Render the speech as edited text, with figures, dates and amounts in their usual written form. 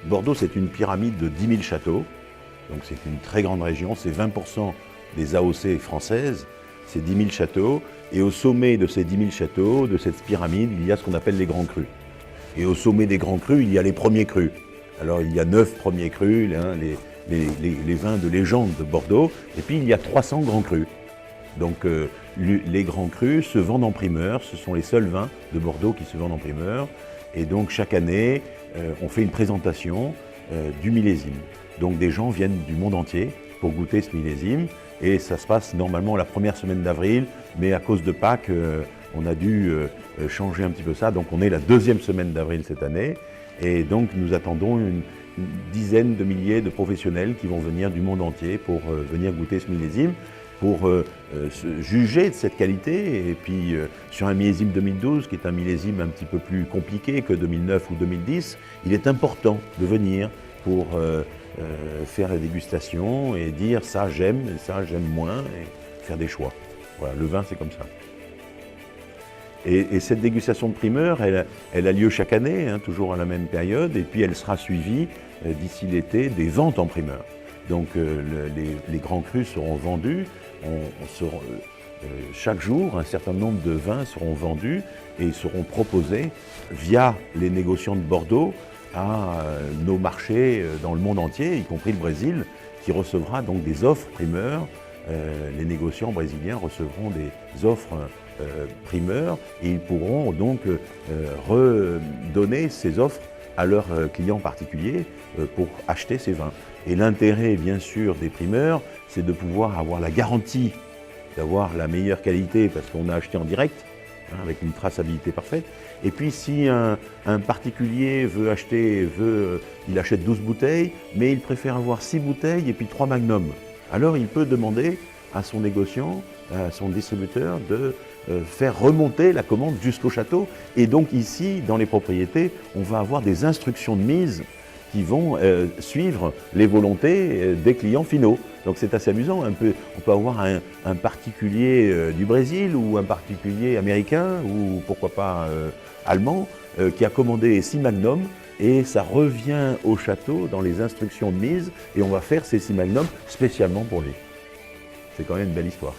Bordeaux, c'est une pyramide de 10 000 châteaux, donc c'est une très grande région, c'est 20% des AOC françaises, c'est 10 000 châteaux, et au sommet de ces 10 000 châteaux, de cette pyramide, il y a ce qu'on appelle les grands crus. Et au sommet des grands crus, il y a les premiers crus. Alors il y a 9 premiers crus, les vins de légende de Bordeaux, et puis il y a 300 grands crus. Donc les grands crus se vendent en primeur, ce sont les seuls vins de Bordeaux qui se vendent en primeur. Et donc chaque année, on fait une présentation du millésime. Donc des gens viennent du monde entier pour goûter ce millésime. Et ça se passe normalement la première semaine d'avril, mais à cause de Pâques, on a dû changer un petit peu ça. Donc on est la deuxième semaine d'avril cette année. Et donc nous attendons une dizaine de milliers de professionnels qui vont venir du monde entier pour venir goûter ce millésime, pour juger de cette qualité. Et puis sur un millésime 2012, qui est un millésime un petit peu plus compliqué que 2009 ou 2010, il est important de venir pour faire la dégustation et dire ça j'aime et ça j'aime moins et faire des choix. Voilà, le vin c'est comme ça. Et cette dégustation de primeur, elle a lieu chaque année, hein, toujours à la même période, et puis elle sera suivie d'ici l'été des ventes en primeur. Donc les grands crus seront vendus, chaque jour un certain nombre de vins seront vendus et seront proposés via les négociants de Bordeaux à nos marchés dans le monde entier, y compris le Brésil, qui recevra donc des offres primeurs. Les négociants brésiliens recevront des offres primeurs et ils pourront donc redonner ces offres à leurs clients particuliers pour acheter ces vins. Et l'intérêt, bien sûr, des primeurs, c'est de pouvoir avoir la garantie d'avoir la meilleure qualité parce qu'on a acheté en direct, hein, avec une traçabilité parfaite. Et puis si un particulier veut acheter, il achète 12 bouteilles, mais il préfère avoir 6 bouteilles et puis 3 magnums. Alors il peut demander à son négociant, à son distributeur de faire remonter la commande jusqu'au château. Et donc ici, dans les propriétés, on va avoir des instructions de mise qui vont suivre les volontés des clients finaux. Donc c'est assez amusant. On peut avoir un particulier du Brésil ou un particulier américain ou pourquoi pas allemand qui a commandé 6 magnums et ça revient au château dans les instructions de mise et on va faire ces 6 magnums spécialement pour lui. C'est quand même une belle histoire.